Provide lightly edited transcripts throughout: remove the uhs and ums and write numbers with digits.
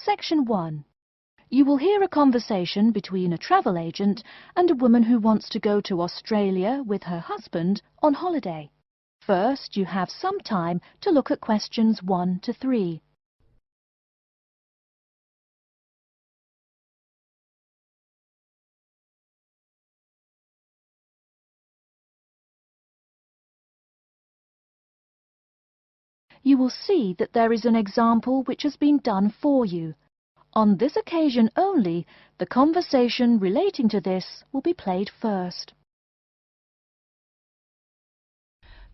Section 1. You will hear a conversation between a travel agent and a woman who wants to go to Australia with her husband on holiday. First, you have some time to look at questions 1 to 3. You will see that there is an example which has been done for you. On this occasion only, the conversation relating to this will be played first.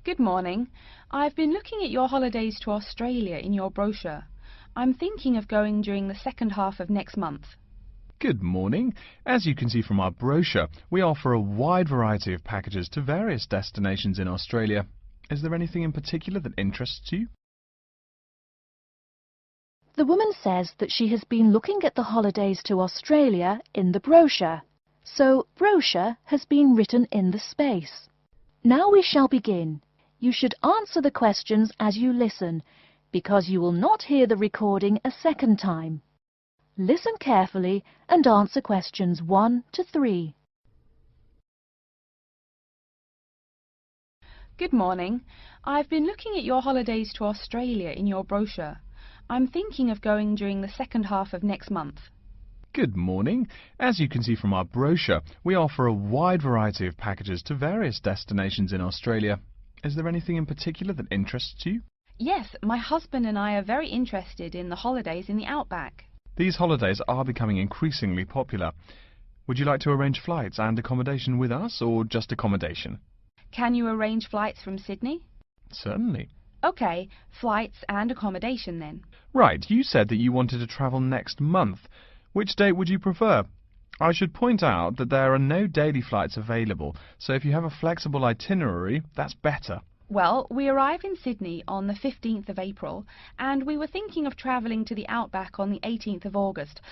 Good morning. I've been looking at your holidays to Australia in your brochure. I'm thinking of going during the second half of next month. Good morning. As you can see from our brochure, we offer a wide variety of packages to various destinations in Australia. Is there anything in particular that interests you? The woman says that she has been looking at the holidays to Australia in the brochure, so brochure has been written in the space. Now we shall begin. You should answer the questions as you listen, because you will not hear the recording a second time. Listen carefully and answer questions 1 to 3. Good morning. I've been looking at your holidays to Australia in your brochure. I'm thinking of going during the second half of next month. Good morning. As you can see from our brochure, we offer a wide variety of packages to various destinations in Australia. Is there anything in particular that interests you? Yes, my husband and I are very interested in the holidays in the outback. These holidays are becoming increasingly popular. Would you like to arrange flights and accommodation with us, or just accommodation? Can you arrange flights from Sydney? Certainly. OK, flights and accommodation then. Right, you said that you wanted to travel next month. Which date would you prefer? I should point out that there are no daily flights available, so if you have a flexible itinerary, that's better. Well, we arrive in Sydney on the 15th of April, and we were thinking of travelling to the outback on the 18th of August.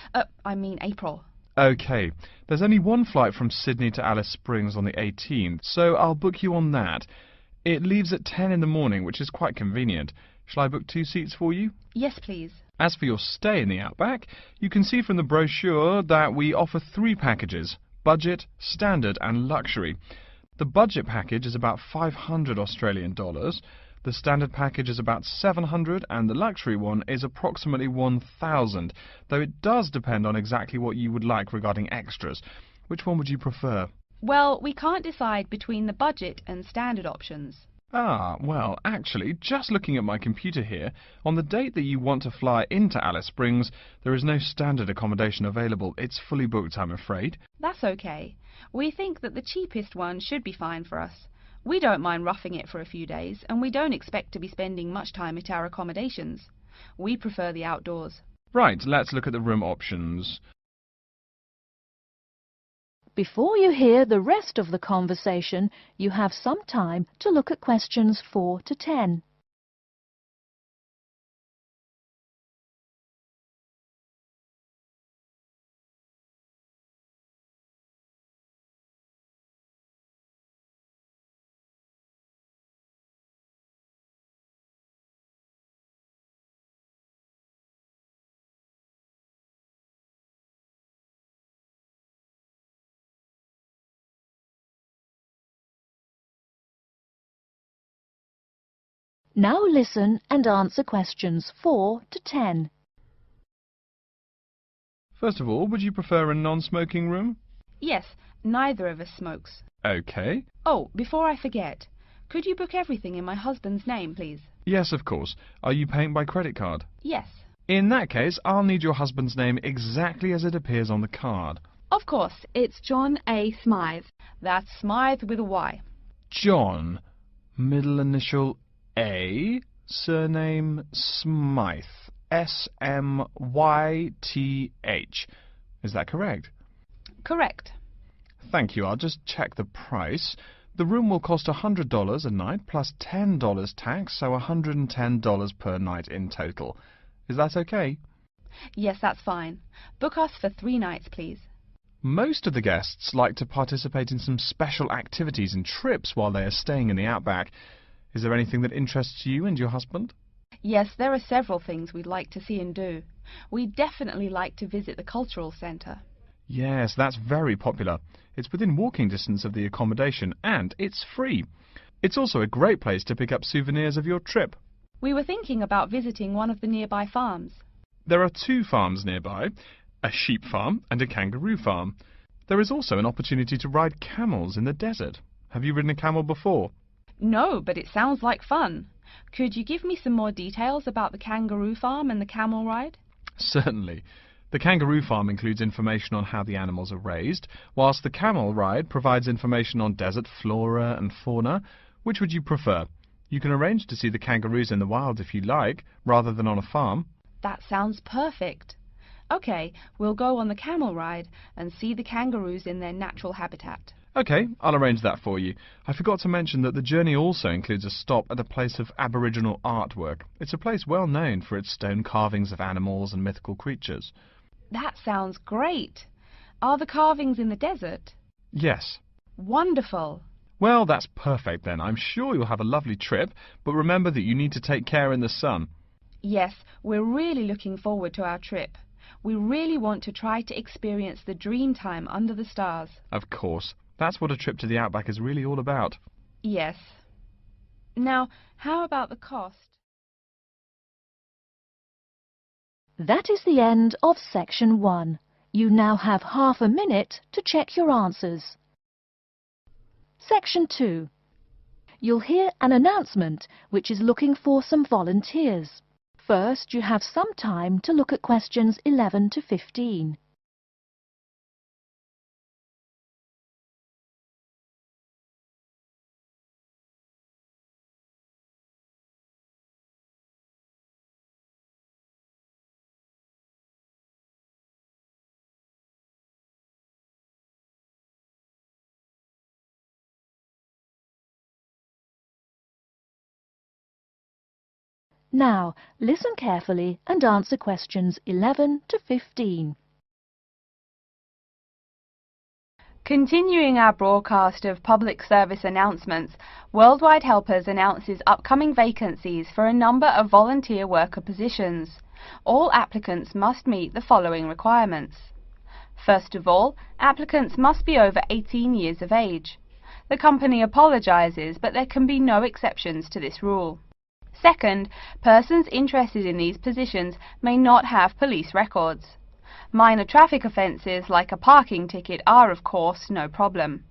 April. OK, there's only one flight from Sydney to Alice Springs on the 18th, so I'll book you on that. It leaves at 10 in the morning, which is quite convenient. Shall I book 2 seats for you? Yes, please. As for your stay in the outback, you can see from the brochure that we offer 3 packages: budget, standard and luxury. The budget package is about $500 Australian dollars, the standard package is about $700 and the luxury one is approximately $1,000, though it does depend on exactly what you would like regarding extras. Which one would you prefer? Well, we can't decide between the budget and standard options. Ah, well, actually, just looking at my computer here, on the date that you want to fly into Alice Springs, there is no standard accommodation available. It's fully booked, I'm afraid. That's OK. We think that the cheapest one should be fine for us. We don't mind roughing it for a few days, and we don't expect to be spending much time at our accommodations. We prefer the outdoors. Right, let's look at the room options. Before you hear the rest of the conversation, you have some time to look at questions 4 to 10. Now listen and answer questions 4 to 10. First of all, would you prefer a non-smoking room? Yes, neither of us smokes. OK. Oh, before I forget, could you book everything in my husband's name, please? Yes, of course. Are you paying by credit card? Yes. In that case, I'll need your husband's name exactly as it appears on the card. Of course, it's John A. Smythe. That's Smythe with a Y. John, middle initial A, surname Smythe, S-M-Y-T-H. Is that correct? Correct. Thank you. I'll just check the price. The room will cost $100 a night plus $10 tax, so $110 per night in total. Is that okay? Yes, that's fine. Book us for 3 nights, please. Most of the guests like to participate in some special activities and trips while they are staying in the outback. Is there anything that interests you and your husband? Yes, there are several things we'd like to see and do. We'd definitely like to visit the cultural centre. Yes, that's very popular. It's within walking distance of the accommodation and it's free. It's also a great place to pick up souvenirs of your trip. We were thinking about visiting one of the nearby farms. There are 2 farms nearby, a sheep farm and a kangaroo farm. There is also an opportunity to ride camels in the desert. Have you ridden a camel before? No, but it sounds like fun. Could you give me some more details about the kangaroo farm and the camel ride? Certainly. The kangaroo farm includes information on how the animals are raised, whilst the camel ride provides information on desert flora and fauna. Which would you prefer? You can arrange to see the kangaroos in the wild if you like, rather than on a farm. That sounds perfect. OK, we'll go on the camel ride and see the kangaroos in their natural habitat. OK, I'll arrange that for you. I forgot to mention that the journey also includes a stop at a place of Aboriginal artwork. It's a place well known for its stone carvings of animals and mythical creatures. That sounds great. Are the carvings in the desert? Yes. Wonderful. Well, that's perfect then. I'm sure you'll have a lovely trip, but remember that you need to take care in the sun. Yes, we're really looking forward to our trip. We really want to try to experience the dream time under the stars. Of course. That's what a trip to the outback is really all about. Yes. Now, how about the cost? That is the end of section 1. You now have half a minute to check your answers. Section 2. You'll hear an announcement which is looking for some volunteers. First, you have some time to look at questions 11 to 15. Now, listen carefully and answer questions 11 to 15. Continuing our broadcast of public service announcements, Worldwide Helpers announces upcoming vacancies for a number of volunteer worker positions. All applicants must meet the following requirements. First of all, applicants must be over 18 years of age. The company apologises, but there can be no exceptions to this rule. Second, persons interested in these positions may not have police records. Minor traffic offences like a parking ticket are, of course, no problem.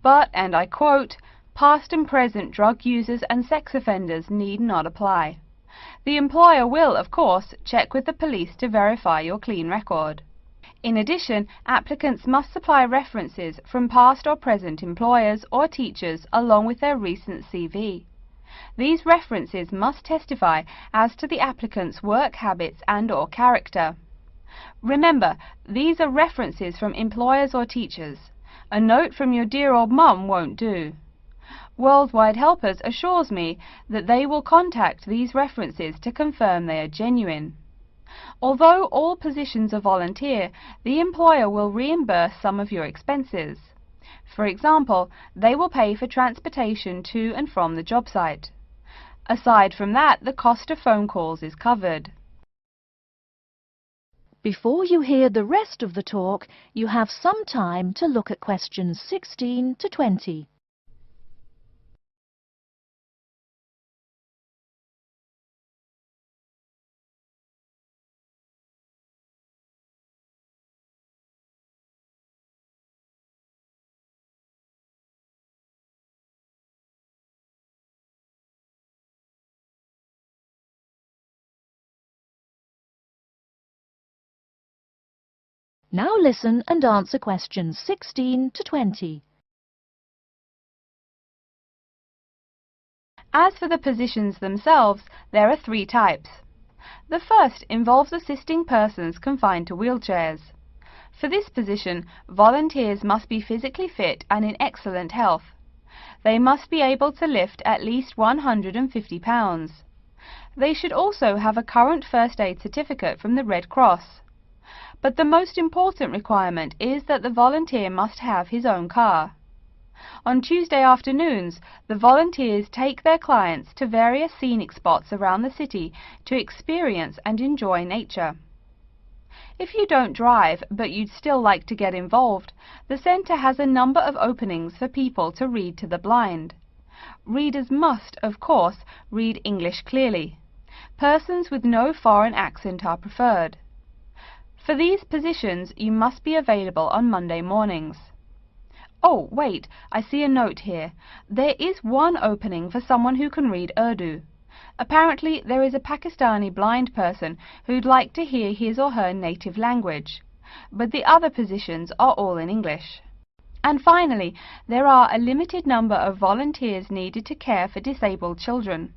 But, and I quote, past and present drug users and sex offenders need not apply. The employer will, of course, check with the police to verify your clean record. In addition, applicants must supply references from past or present employers or teachers along with their recent CV. These references must testify as to the applicant's work habits and/or character. Remember, these are references from employers or teachers. A note from your dear old mum won't do. Worldwide Helpers assures me that they will contact these references to confirm they are genuine. Although all positions are volunteer, the employer will reimburse some of your expenses. For example, they will pay for transportation to and from the job site. Aside from that, the cost of phone calls is covered. Before you hear the rest of the talk, you have some time to look at questions 16 to 20. Now listen and answer questions 16 to 20. As for the positions themselves, there are 3 types. The first involves assisting persons confined to wheelchairs. For this position, volunteers must be physically fit and in excellent health. They must be able to lift at least 150 pounds. They should also have a current first aid certificate from the Red Cross. But the most important requirement is that the volunteer must have his own car. On Tuesday afternoons, the volunteers take their clients to various scenic spots around the city to experience and enjoy nature. If you don't drive, but you'd still like to get involved, the centre has a number of openings for people to read to the blind. Readers must, of course, read English clearly. Persons with no foreign accent are preferred. For these positions, you must be available on Monday mornings. Oh, wait, I see a note here. There is one opening for someone who can read Urdu. Apparently, there is a Pakistani blind person who'd like to hear his or her native language, but the other positions are all in English. And finally, there are a limited number of volunteers needed to care for disabled children.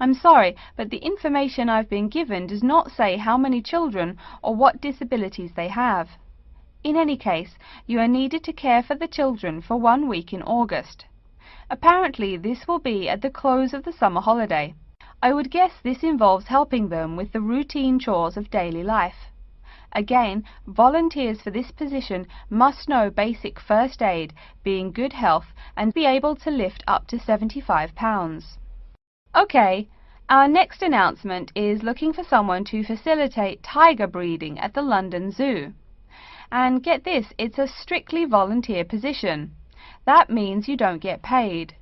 I'm sorry, but the information I've been given does not say how many children or what disabilities they have. In any case, you are needed to care for the children for 1 week in August. Apparently, this will be at the close of the summer holiday. I would guess this involves helping them with the routine chores of daily life. Again, volunteers for this position must know basic first aid, be in good health, and be able to lift up to 75 pounds. Okay, our next announcement is looking for someone to facilitate tiger breeding at the London Zoo. And get this, it's a strictly volunteer position. That means you don't get paid.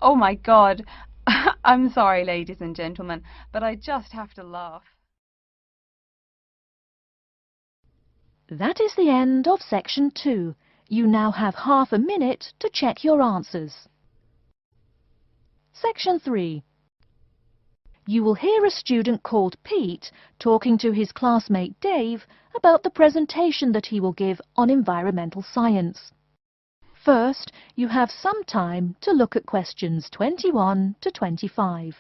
Oh my God. I'm sorry, ladies and gentlemen, but I just have to laugh. That is the end of section 2. You now have half a minute to check your answers. Section 3. You will hear a student called Pete talking to his classmate Dave about the presentation that he will give on environmental science. First, you have some time to look at questions 21 to 25.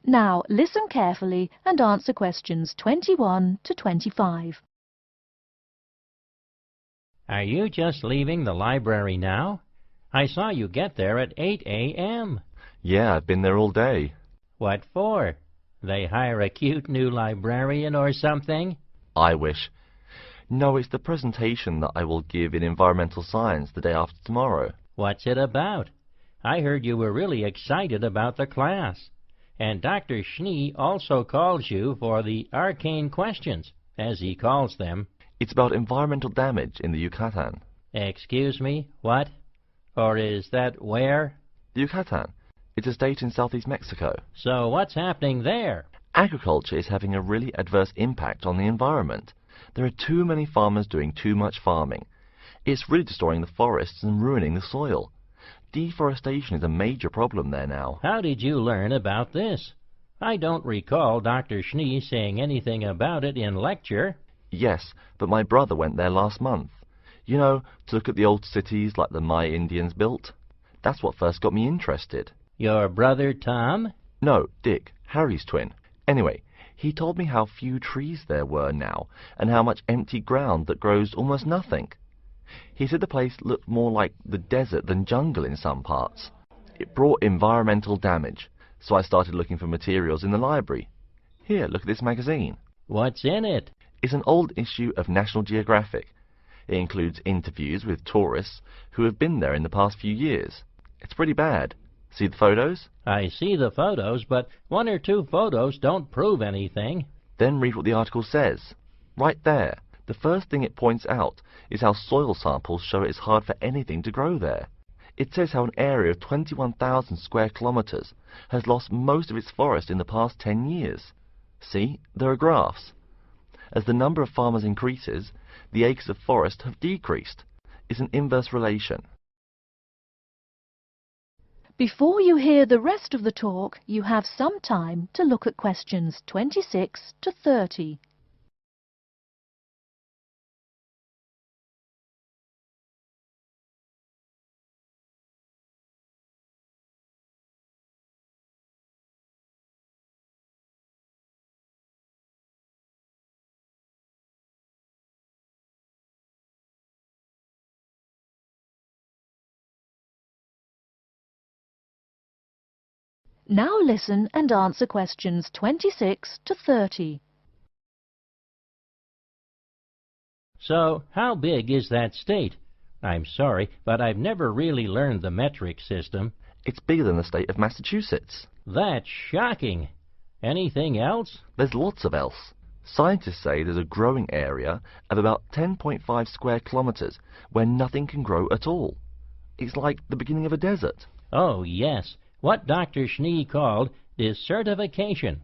Now, listen carefully and answer questions 21 to 25. Are you just leaving the library now? I saw you get there at 8 a.m. Yeah, I've been there all day. What for? They hire a cute new librarian or something? I wish. No, it's the presentation that I will give in environmental science the day after tomorrow. What's it about? I heard you were really excited about the class. And Dr. Schnee also calls you for the arcane questions, as he calls them. It's about environmental damage in the Yucatan. Excuse me, what? Or is that where? The Yucatan. It's a state in southeast Mexico. So what's happening there? Agriculture is having a really adverse impact on the environment. There are too many farmers doing too much farming. It's really destroying the forests and ruining the soil. Deforestation is a major problem there now. How did you learn about this? I don't recall Dr. Schnee saying anything about it in lecture. Yes, but my brother went there last month. You know, to look at the old cities like the Maya Indians built. That's what first got me interested. Your brother Tom? No, Dick, Harry's twin. Anyway, he told me how few trees there were now, and how much empty ground that grows almost nothing. He said the place looked more like the desert than jungle in some parts. It brought environmental damage, so I started looking for materials in the library. Here, look at this magazine. What's in it? It's an old issue of National Geographic. It includes interviews with tourists who have been there in the past few years. It's pretty bad. See the photos? I see the photos, but 1 or 2 photos don't prove anything. Then read what the article says. Right there. The first thing it points out is how soil samples show it's hard for anything to grow there. It says how an area of 21,000 square kilometers has lost most of its forest in the past 10 years. See, there are graphs. As the number of farmers increases, the acres of forest have decreased. It's an inverse relation. Before you hear the rest of the talk, you have some time to look at questions 26 to 30. Now listen and answer questions 26 to 30. So, how big is that state? I'm sorry, but I've never really learned the metric system. It's bigger than the state of Massachusetts. That's shocking. Anything else? There's lots of else. Scientists say there's a growing area of about 10.5 square kilometers where nothing can grow at all. It's like the beginning of a desert. Oh, yes. What Dr. Schnee called desertification.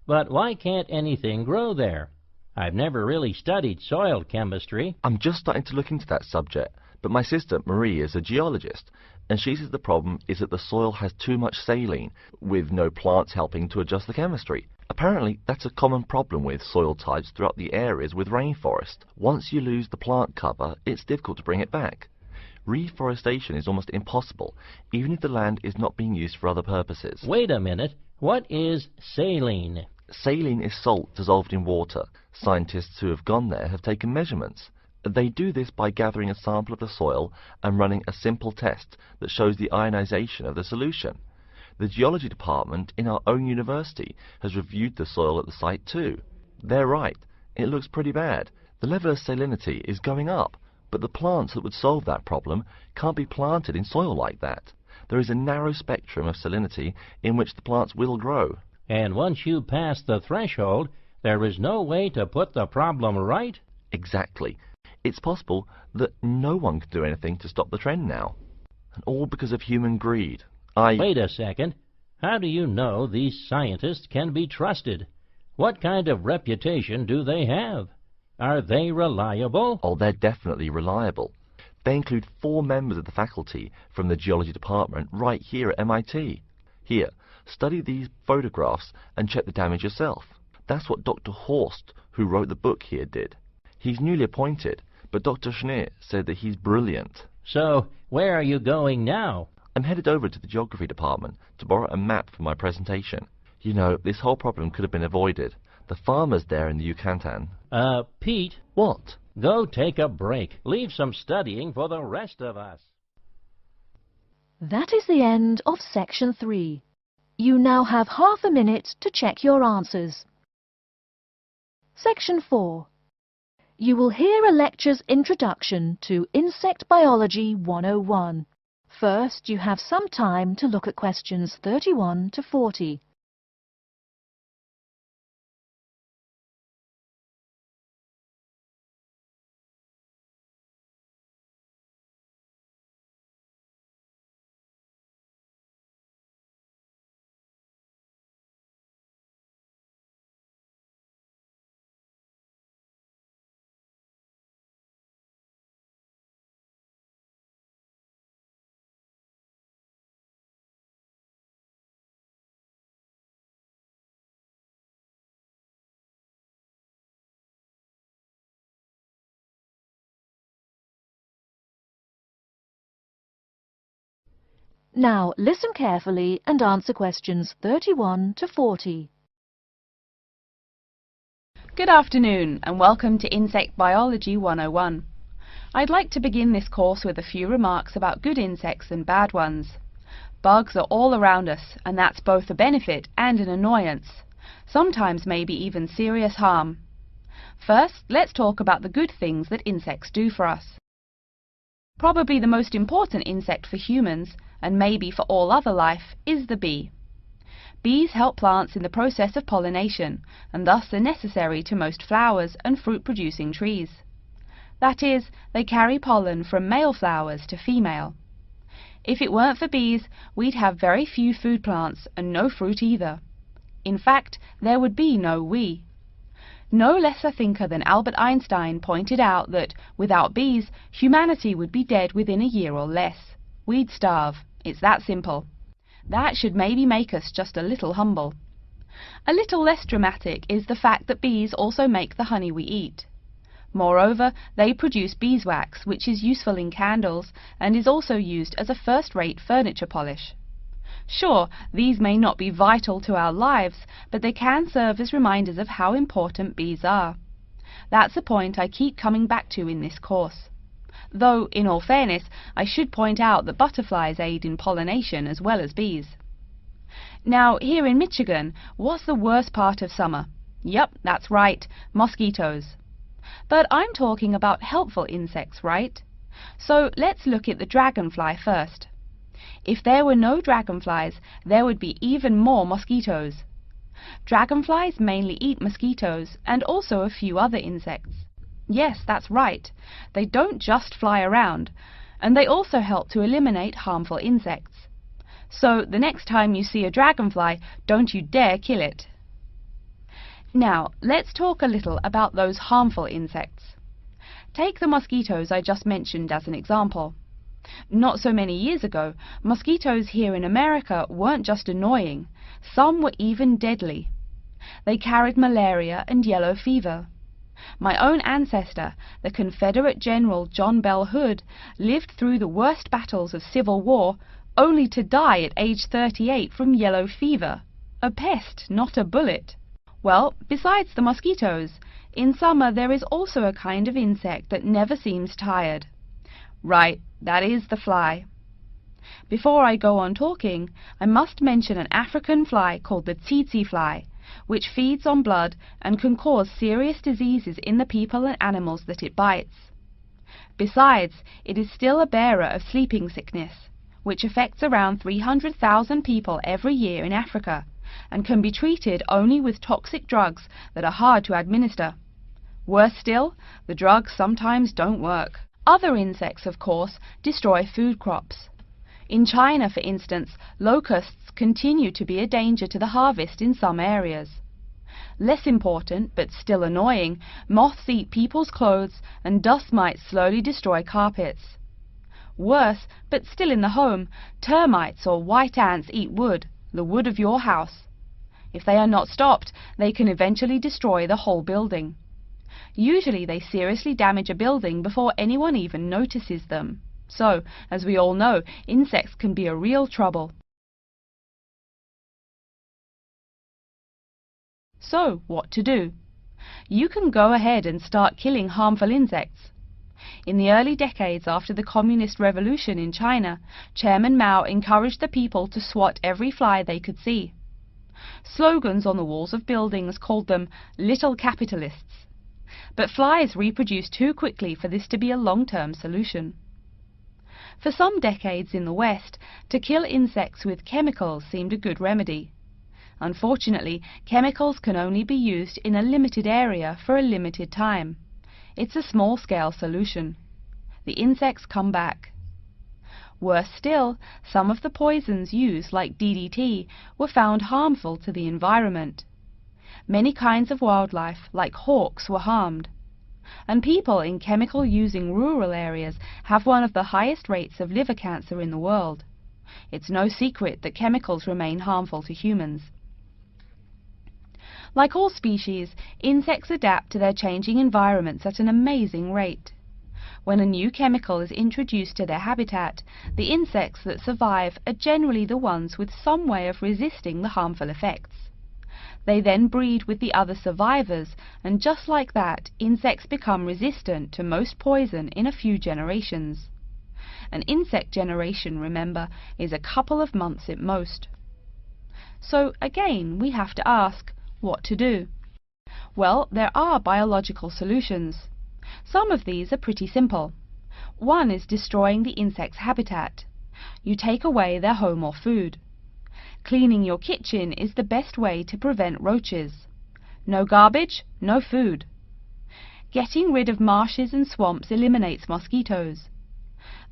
But why can't anything grow there? I've never really studied soil chemistry. I'm just starting to look into that subject, but my sister Marie is a geologist, and she says the problem is that the soil has too much saline, with no plants helping to adjust the chemistry. Apparently, that's a common problem with soil types throughout the areas with rainforest. Once you lose the plant cover, it's difficult to bring it back. Reforestation is almost impossible, even if the land is not being used for other purposes. Wait a minute. What is saline? Saline is salt dissolved in water. Scientists who have gone there have taken measurements. They do this by gathering a sample of the soil and running a simple test that shows the ionization of the solution. The geology department in our own university has reviewed the soil at the site too. They're right. It looks pretty bad. The level of salinity is going up, but the plants that would solve that problem can't be planted in soil like that. There is a narrow spectrum of salinity in which the plants will grow. And once you pass the threshold, there is no way to put the problem right? Exactly. It's possible that no one can do anything to stop the trend now. And all because of human greed. Wait a second. How do you know these scientists can be trusted? What kind of reputation do they have? Are they reliable? Oh, they're definitely reliable. They include 4 members of the faculty from the geology department right here at MIT. Here, study these photographs and check the damage yourself. That's what Dr. Horst, who wrote the book here, did. He's newly appointed, but Dr. Schnee said that he's brilliant. So, where are you going now? I'm headed over to the geography department to borrow a map for my presentation. You know, this whole problem could have been avoided. The farmers there in the Yucatan... Pete? What? Go take a break. Leave some studying for the rest of us. That is the end of section 3. You now have half a minute to check your answers. Section 4. You will hear a lecture's introduction to Insect Biology 101. First, you have some time to look at questions 31 to 40. Now listen carefully and answer questions 31 to 40. Good afternoon and welcome to Insect Biology 101. I'd like to begin this course with a few remarks about good insects and bad ones. Bugs are all around us, and that's both a benefit and an annoyance, sometimes maybe even serious harm. First, let's talk about the good things that insects do for us. Probably the most important insect for humans, and maybe for all other life, is the bee. Bees help plants in the process of pollination, and thus are necessary to most flowers and fruit-producing trees. That is, they carry pollen from male flowers to female. If it weren't for bees, we'd have very few food plants and no fruit either. In fact, there would be no we. No less a thinker than Albert Einstein pointed out that, without bees, humanity would be dead within a year or less. We'd starve. It's that simple. That should maybe make us just a little humble. A little less dramatic is the fact that bees also make the honey we eat. Moreover, they produce beeswax, which is useful in candles and is also used as a first-rate furniture polish. Sure, these may not be vital to our lives, but they can serve as reminders of how important bees are. That's a point I keep coming back to in this course. Though, in all fairness, I should point out that butterflies aid in pollination as well as bees. Now, here in Michigan, what's the worst part of summer? Yep, that's right, mosquitoes. But I'm talking about helpful insects, right? So let's look at the dragonfly first. If there were no dragonflies, there would be even more mosquitoes. Dragonflies mainly eat mosquitoes and also a few other insects. Yes, that's right. They don't just fly around, and they also help to eliminate harmful insects. So the next time you see a dragonfly, don't you dare kill it. Now, let's talk a little about those harmful insects. Take the mosquitoes I just mentioned as an example. Not so many years ago, mosquitoes here in America weren't just annoying, some were even deadly. They carried malaria and yellow fever. My own ancestor, the Confederate General John Bell Hood, lived through the worst battles of Civil War, only to die at age 38 from yellow fever. A pest, not a bullet. Well, besides the mosquitoes, in summer there is also a kind of insect that never seems tired. Right, that is the fly. Before I go on talking, I must mention an African fly called the tsetse fly, which feeds on blood and can cause serious diseases in the people and animals that it bites. Besides, it is still a bearer of sleeping sickness, which affects around 300,000 people every year in Africa, and can be treated only with toxic drugs that are hard to administer. Worse still, the drugs sometimes don't work. Other insects, of course, destroy food crops. In China, for instance, locusts continue to be a danger to the harvest in some areas. Less important, but still annoying, moths eat people's clothes and dust mites slowly destroy carpets. Worse, but still in the home, termites or white ants eat wood, the wood of your house. If they are not stopped, they can eventually destroy the whole building. Usually they seriously damage a building before anyone even notices them. So, as we all know, insects can be a real trouble. So, what to do? You can go ahead and start killing harmful insects. In the early decades after the Communist Revolution in China, Chairman Mao encouraged the people to swat every fly they could see. Slogans on the walls of buildings called them "little capitalists." But flies reproduce too quickly for this to be a long-term solution. For some decades in the West, to kill insects with chemicals seemed a good remedy. Unfortunately, chemicals can only be used in a limited area for a limited time. It's a small-scale solution. The insects come back. Worse still, some of the poisons used, like DDT, were found harmful to the environment. Many kinds of wildlife, like hawks, were harmed. And people in chemical-using rural areas have one of the highest rates of liver cancer in the world. It's no secret that chemicals remain harmful to humans. Like all species, insects adapt to their changing environments at an amazing rate. When a new chemical is introduced to their habitat, the insects that survive are generally the ones with some way of resisting the harmful effects. They then breed with the other survivors, and just like that, insects become resistant to most poison in a few generations. An insect generation, remember, is a couple of months at most. So again, we have to ask, what to do? Well, there are biological solutions. Some of these are pretty simple. One is destroying the insect's habitat. You take away their home or food. Cleaning your kitchen is the best way to prevent roaches. No garbage, no food. Getting rid of marshes and swamps eliminates mosquitoes.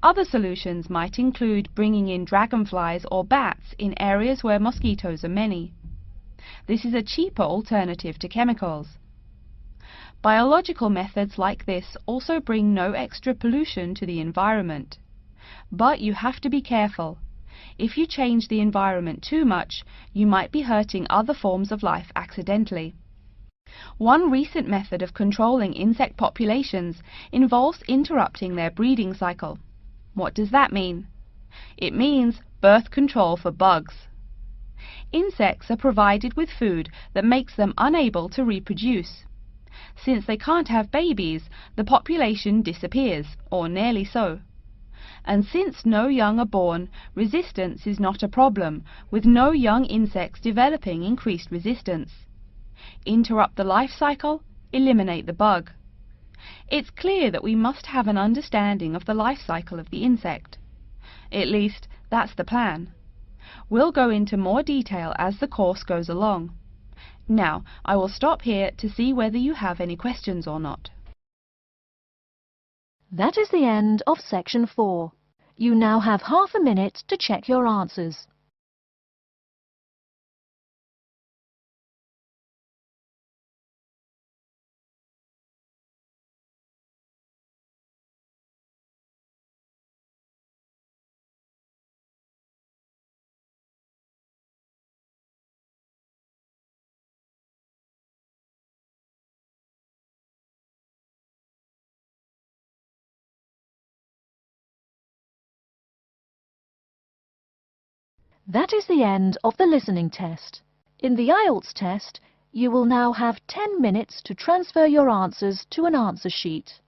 Other solutions might include bringing in dragonflies or bats in areas where mosquitoes are many. This is a cheaper alternative to chemicals. Biological methods like this also bring no extra pollution to the environment. But you have to be careful. If you change the environment too much, you might be hurting other forms of life accidentally. One recent method of controlling insect populations involves interrupting their breeding cycle. What does that mean? It means birth control for bugs. Insects are provided with food that makes them unable to reproduce. Since they can't have babies, the population disappears, or nearly so. And since no young are born, resistance is not a problem, with no young insects developing increased resistance. Interrupt the life cycle, eliminate the bug. It's clear that we must have an understanding of the life cycle of the insect. At least, that's the plan. We'll go into more detail as the course goes along. Now, I will stop here to see whether you have any questions or not. That is the end of section 4. You now have half a minute to check your answers. That is the end of the listening test. In the Ielts test, you will now have 10 minutes to transfer your answers to an answer sheet.